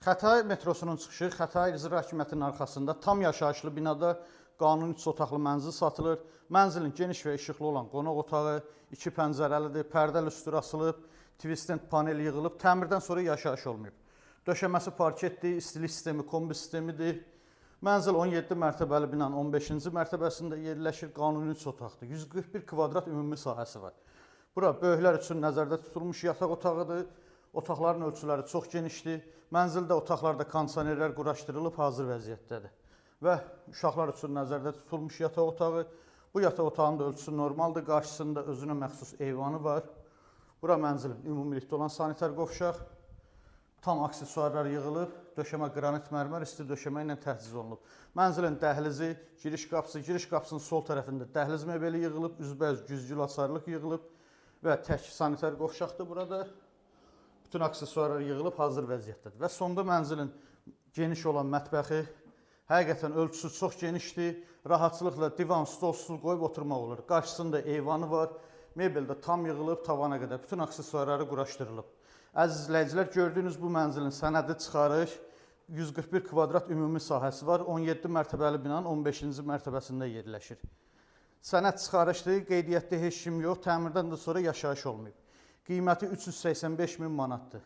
Xətai metrosunun çıxışı Xətai İcra Hakimiyyətinin arxasında tam yaşayışlı binada qanuni 3 otaqlı mənzil satılır. Mənzilin geniş və işıqlı olan qonaq otağı, 2 pəncərəlidir, pərdə lüstr asılıb, twistent panel yığılıb, təmirdən sonra yaşayış olmayıb. Döşəməsi parketdir, istilik sistemi, kombi sistemidir. Mənzil 17 mərtəbəli binanın 15-ci mərtəbəsində yerləşir, qanuni 3 otaqdır. 141 kvadrat ümumi sahəsi var. Bura böyüklər üçün nəzərdə tutulmuş yataq otağıdır. Otaqların ölçüləri çox genişdir. Mənzildə otaqlarda kondisionerlər quraşdırılıb hazır vəziyyətdədir. Və uşaqlar üçün nəzərdə tutulmuş yataq otağı. Bu yataq otağının da ölçüsü normaldır. Qarşısında özünə məxsus eyvanı var. Bura mənzilin ümumilikdə olan sanitar qovşaq. Tam aksesuarlar yığılıb. Döşəmə qranit mərmər isti döşəmə ilə təchiz olunub. Mənzilin dəhlizi, giriş qapısının sol tərəfində dəhliz mebeli yığılıb. Üzbəüz güzgül açarlıq yığılıb və tək sanitar qovşaqdır burada. Bütün aksesuarlar yığılıb hazır vəziyyətdədir. Və sonda mənzilin geniş olan mətbəxi, həqiqətən ölçüsü çox genişdir. Rahatçılıqla divan, stol, stul qoyub oturmaq olur. Qarşısında eyvanı var. Mebel də tam yığılıb tavana qədər. Bütün aksesuarları quraşdırılıb. Əziz izləyicilər, gördüyünüz bu mənzilin sənədi çıxarış 141 kvadrat ümumi sahəsi var. 17 mərtəbəli binanın 15-ci mərtəbəsində yerləşir. Sənəd çıxarışdır, qeydiyyatda heç kim yox. Təmirdən də sonra yaşayış olmayıb. Qiyməti 385 min manatdır.